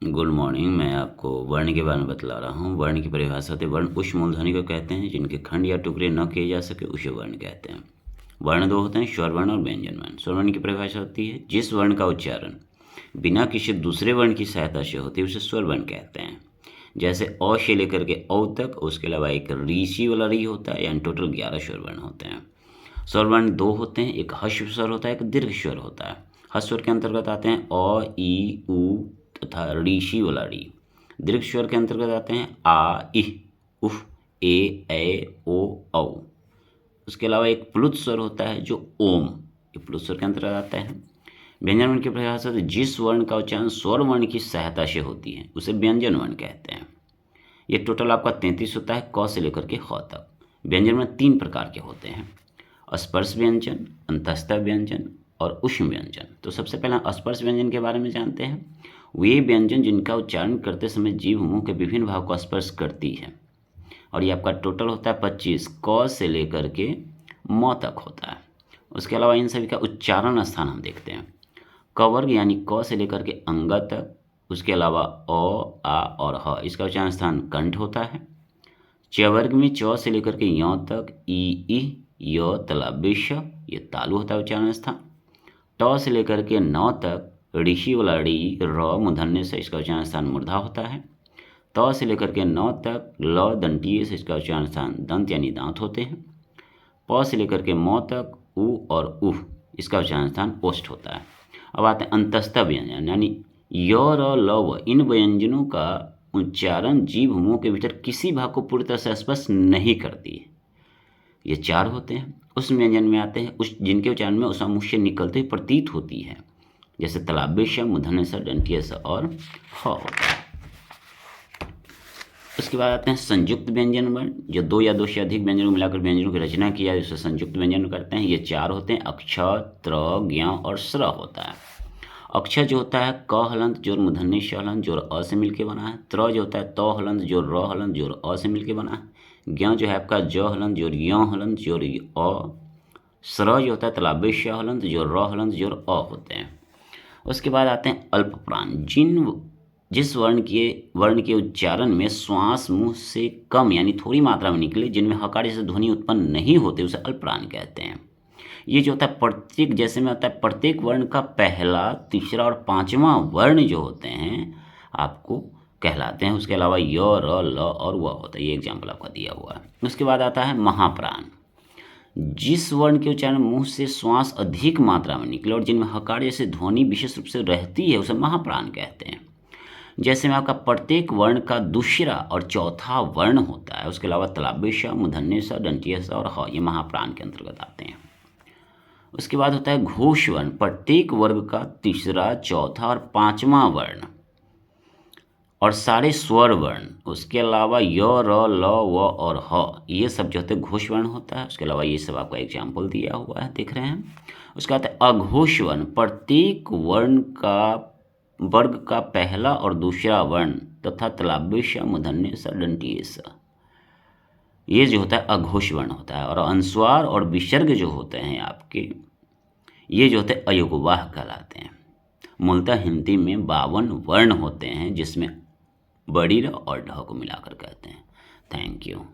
Good morning. मैं आपको वर्ण के बारे में बतला रहा हूँ। वर्ण की परिभाषा होती है, वर्ण उस मूलध्वनि को कहते हैं जिनके खंड या टुकड़े न किए जा सके, उसे वर्ण कहते हैं। वर्ण दो होते हैं, स्वर वर्ण और व्यंजन वर्ण। स्वर वर्ण की परिभाषा होती है, जिस वर्ण का उच्चारण बिना किसी दूसरे वर्ण की सहायता से होती है उसे स्वर वर्ण कहते हैं। जैसे अ से लेकर के औ तक, उसके अलावा एक ऋषि वाला री होता है, यानी टोटल 11 स्वर वर्ण होते हैं। स्वर वर्ण दो होते हैं, एक ह्रस्व स्वर होता है, एक दीर्घ स्वर होता है। ह्रस्व स्वर के अंतर्गत आते हैं अ, ई, उ तथा ऋषि वाला री। दीर्घ स्वर के अंतर्गत आते हैं आ, इह, उफ, ए, ओ, औ। उसके अलावा एक प्लुत स्वर होता है जो ओम, ये प्लुत स्वर के अंतर्गत आता है। व्यंजन वर्ण की परिभाषा से जिस वर्ण का उच्चारण स्वर वर्ण की सहायता से होती है उसे व्यंजन वर्ण कहते हैं। ये टोटल आपका 33 होता है, क से लेकर के ख तक। व्यंजन वर्ण 3 प्रकार के होते हैं, स्पर्श व्यंजन, अंतस्थ व्यंजन और उष्म व्यंजन। तो सबसे पहले स्पर्श व्यंजन के बारे में जानते हैं। वे व्यंजन जिनका उच्चारण करते समय जीभ मुंह के विभिन्न भाव को स्पर्श करती है, और ये आपका टोटल होता है 25, क से लेकर के म तक होता है। उसके अलावा इन सभी का उच्चारण स्थान हम देखते हैं। क वर्ग यानी क से लेकर के अंग तक, उसके अलावा अ, आ और ह, इसका उच्चारण स्थान कंठ होता है। च वर्ग में च से लेकर के य तक, ई, य, तलाब्य श, ये तालु होता है उच्चारण स्थान। ट से लेकर के न तक ऋषि वाला री, र मूर्धन्य से, इसका उच्चारण स्थान मूर्धा होता है। त से लेकर के न तक ल दंतीय से, इसका उच्चारण स्थान दंत यानी दांत होते हैं। प से लेकर के म तक उ और उह, इसका उच्चारण स्थान ओष्ठ होता है। अब आते हैं अंतस्थ व्यंजन, यानी य, र, ल, व, इन व्यंजनों का उच्चारण जीभ मुंह के भीतर किसी भाग को पूरी तरह से स्पर्श नहीं करती है। ये 4 होते हैं। उस व्यंजन में आते हैं उस जिनके उच्चारण में उषा मुख से निकलते हुए प्रतीत होती है, जैसे तलाब्य श, मूर्धन्य स, दंतीय स और ह होता है। उसके बाद आते हैं संयुक्त व्यंजन वर्ण, जो 2 या 2 से अधिक व्यंजनों मिलाकर व्यंजनों की रचना किया है, उसे संयुक्त व्यंजन करते हैं। ये 4 होते हैं, अक्ष, त्र, ज्ञ और स्र होता है। अक्ष जो होता है क हलंत जोर मूर्धन्य श हलंत जोर अ से मिलके बना है। त्र जो होता है त हलंत जोर र हलंत जोर अ से मिलके बना है। ज्ञ जो है आपका ज हलंत जोर य हलंत जोर अ। स्र जो होता है तलाब्य श हलंत जोर र हलंत जोर अ होते हैं। उसके बाद आते हैं अल्प प्राण, जिस वर्ण के उच्चारण में श्वास मुंह से कम यानी थोड़ी मात्रा में निकले, जिनमें हकार जैसे ध्वनि उत्पन्न नहीं होते, उसे अल्प प्राण कहते हैं। ये जो होता है प्रत्येक, जैसे में होता है प्रत्येक वर्ण का पहला, तीसरा और पांचवा वर्ण जो होते हैं आपको कहलाते हैं। उसके अलावा य, र, ल और व होता है। ये एग्जाम्पल आपका दिया हुआ है। उसके बाद आता है महाप्राण, जिस वर्ण के उच्चारण मुंह से श्वास अधिक मात्रा में निकले और जिनमें हकार जैसे ध्वनि विशेष रूप से रहती है, उसे महाप्राण कहते हैं। जैसे में आपका प्रत्येक वर्ण का दूसरा और चौथा वर्ण होता है। उसके अलावा तलाब्य श, मूर्धन्य स, दंतीय स और ह, ये महाप्राण के अंतर्गत आते हैं। उसके बाद होता है घोष वर्ण, प्रत्येक वर्ग का तीसरा, चौथा और पांचवा वर्ण और सारे स्वर वर्ण। उसके अलावा य, र, ल, व और ह, ये सब जो होते हैं घोष वर्ण होता है। उसके अलावा ये सब आपका एग्जाम्पल दिया हुआ है, देख रहे हैं। उसके बाद अघोष वर्ण, प्रत्येक वर्ग का पहला और दूसरा वर्ण तथा तलाब्य श, मूर्धन्य स, दंतीय स, ये जो होता है अघोष वर्ण होता है। और अनुस्वार और विसर्ग जो होते हैं आपके, ये जो होते हैं अयोगवाह कहलाते हैं। मूलतः हिंदी में 52 वर्ण होते हैं, जिसमें बड़ी र और ढ को मिलाकर कहते हैं। Thank you.